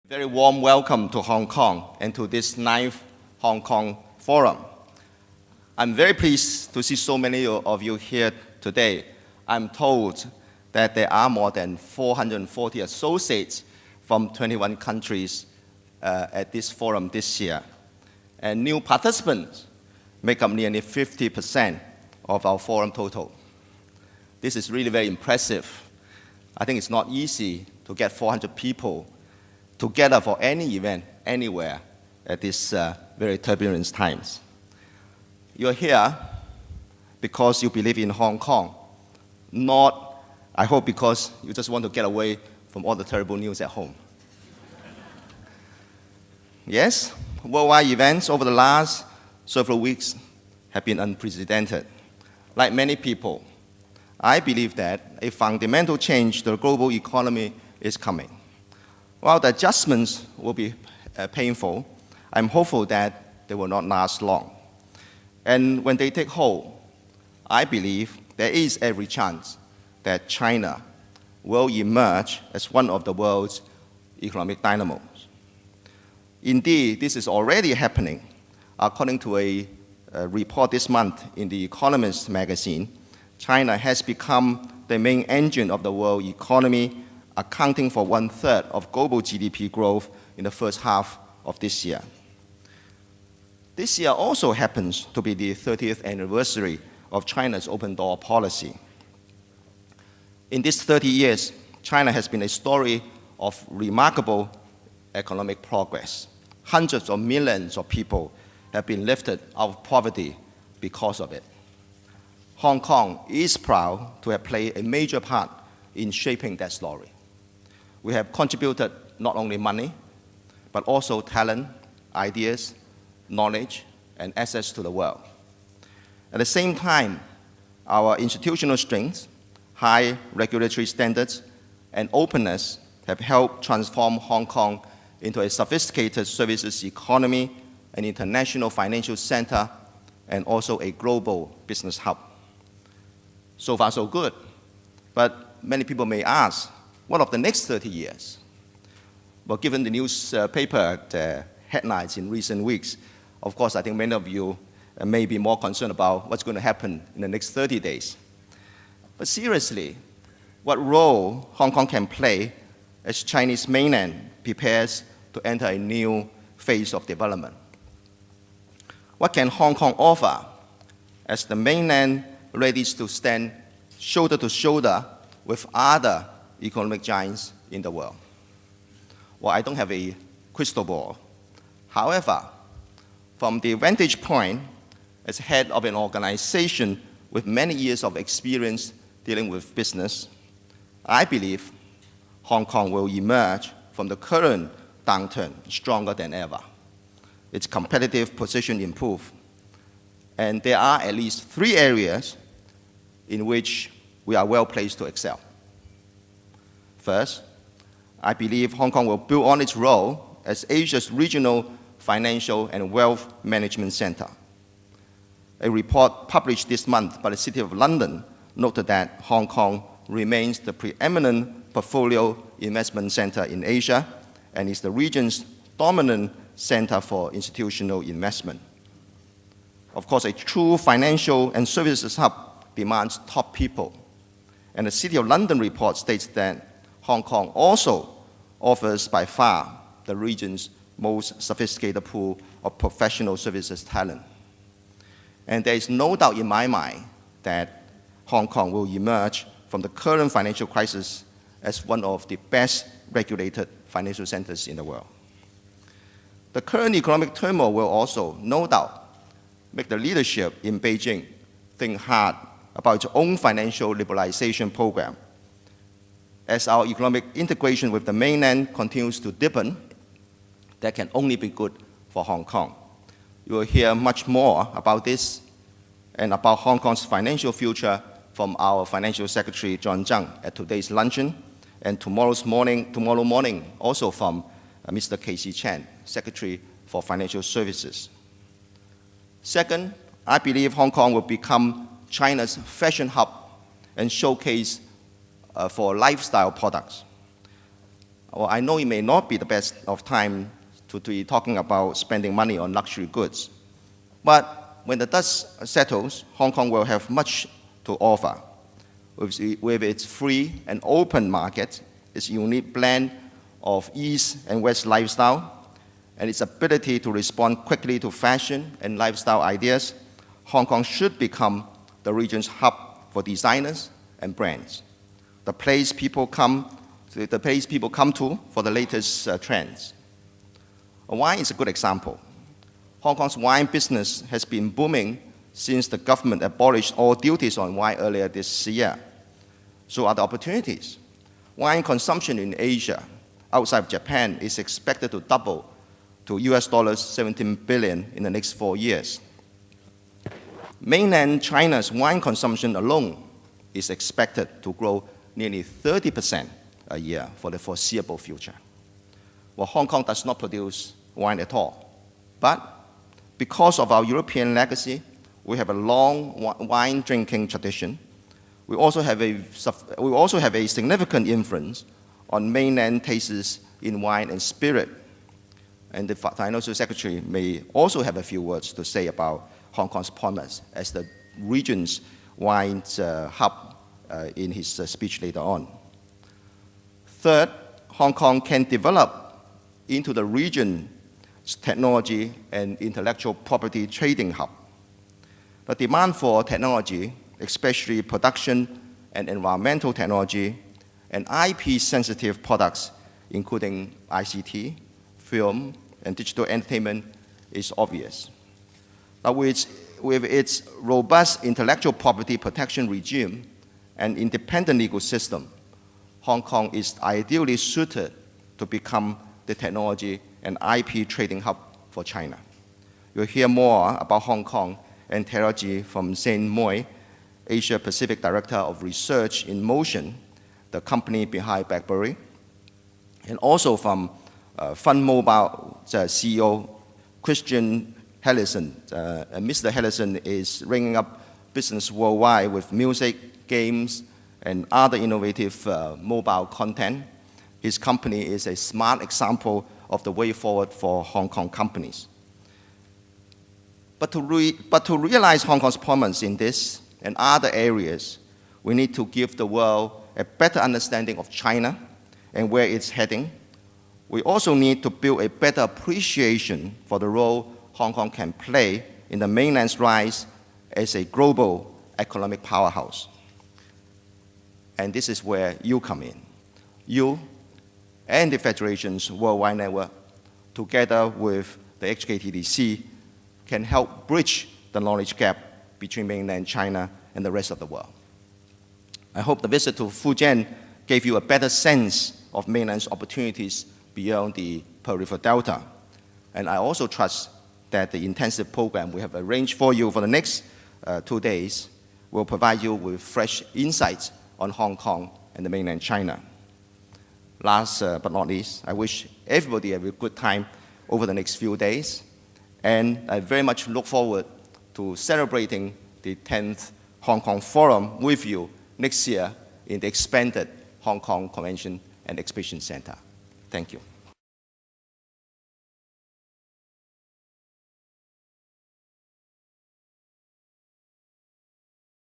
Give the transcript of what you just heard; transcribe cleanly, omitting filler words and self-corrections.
Very warm welcome to Hong Kong and to this 9th Hong Kong Forum. I'm very pleased to see so many of you here today. I'm told that there are more than 440 associates from 21 countries at this forum this year. And new participants make up nearly 50% of our forum total. This is really very impressive. I think it's not easy to get 400 people together for any event, anywhere, at these very turbulent times. You're here because you believe in Hong Kong, not, I hope, because you just want to get away from all the terrible news at home. Yes, worldwide events over the last several weeks have been unprecedented. Like many people, I believe that a fundamental change to the global economy is coming. While the adjustments will be painful, I'm hopeful that they will not last long. And when they take hold, I believe there is every chance that China will emerge as one of the world's economic dynamos. Indeed, this is already happening. According to a report this month in The Economist magazine, China has become the main engine of the world economy, accounting for 1/3 of global GDP growth in the first half of this year. This year also happens to be the 30th anniversary of China's open door policy. In these 30 years, China has been a story of remarkable economic progress. Hundreds of millions of people have been lifted out of poverty because of it. Hong Kong is proud to have played a major part in shaping that story. We have contributed not only money, but also talent, ideas, knowledge, and access to the world. At the same time, our institutional strength, high regulatory standards, and openness have helped transform Hong Kong into a sophisticated services economy, an international financial center, and also a global business hub. So far, so good. But many people may ask, what of the next 30 years? Well, given the newspaper headlines in recent weeks, of course, I think many of you may be more concerned about what's going to happen in the next 30 days. But seriously, what role Hong Kong can play as Chinese mainland prepares to enter a new phase of development? What can Hong Kong offer as the mainland ready to stand shoulder to shoulder with other economic giants in the world? Well, I don't have a crystal ball. However, from the vantage point as head of an organization with many years of experience dealing with business, I believe Hong Kong will emerge from the current downturn stronger than ever. Its competitive position improved. And there are at least 3 areas in which we are well placed to excel. First, I believe Hong Kong will build on its role as Asia's regional financial and wealth management center. A report published this month by the City of London noted that Hong Kong remains the preeminent portfolio investment center in Asia and is the region's dominant center for institutional investment. Of course, a true financial and services hub demands top people. And the City of London report states that Hong Kong also offers by far the region's most sophisticated pool of professional services talent. And there is no doubt in my mind that Hong Kong will emerge from the current financial crisis as one of the best regulated financial centers in the world. The current economic turmoil will also, no doubt, make the leadership in Beijing think hard about its own financial liberalization program. As our economic integration with the mainland continues to deepen, that can only be good for Hong Kong. You will hear much more about this and about Hong Kong's financial future from our Financial Secretary, John Tsang, at today's luncheon, and tomorrow morning also from Mr. K.C. Chan, Secretary for Financial Services. Second, I believe Hong Kong will become China's fashion hub and showcase for lifestyle products. Well, I know it may not be the best of time to be talking about spending money on luxury goods, but when the dust settles, Hong Kong will have much to offer. With its free and open market, its unique blend of East and West lifestyle, and its ability to respond quickly to fashion and lifestyle ideas, Hong Kong should become the region's hub for designers and brands, the place people come to for the latest trends. Wine is a good example. Hong Kong's wine business has been booming since the government abolished all duties on wine earlier this year. So are the opportunities. Wine consumption in Asia, outside of Japan, is expected to double to US $17 billion in the next 4 years. Mainland China's wine consumption alone is expected to grow nearly 30% a year for the foreseeable future. Well, Hong Kong does not produce wine at all, but because of our European legacy, we have a long wine drinking tradition. We also have a significant influence on mainland tastes in wine and spirit. And the Financial Secretary may also have a few words to say about Hong Kong's promise as the region's wine hub in his speech later on. Third, Hong Kong can develop into the region's technology and intellectual property trading hub. The demand for technology, especially production and environmental technology, and IP-sensitive products, including ICT, film, and digital entertainment, is obvious. But with its robust intellectual property protection regime and independent legal system, Hong Kong is ideally suited to become the technology and IP trading hub for China. You'll hear more about Hong Kong and technology from Shane Moy, Asia Pacific Director of Research in Motion, the company behind BlackBerry, and also from Fun Mobile CEO Christian Hellison. Mr. Hellison is ringing up business worldwide with music, games, and other innovative mobile content. His company is a smart example of the way forward for Hong Kong companies. But to realize Hong Kong's promise in this and other areas, we need to give the world a better understanding of China and where it's heading. We also need to build a better appreciation for the role Hong Kong can play in the mainland's rise as a global economic powerhouse. And this is where you come in. You and the Federation's worldwide network, together with the HKTDC, can help bridge the knowledge gap between mainland China and the rest of the world. I hope the visit to Fujian gave you a better sense of mainland's opportunities beyond the Pearl River Delta. And I also trust that the intensive program we have arranged for you for the next 2 days will provide you with fresh insights on Hong Kong and the mainland China. Last but not least, I wish everybody a good time over the next few days. And I very much look forward to celebrating the 10th Hong Kong Forum with you next year in the expanded Hong Kong Convention and Exhibition Center. Thank you.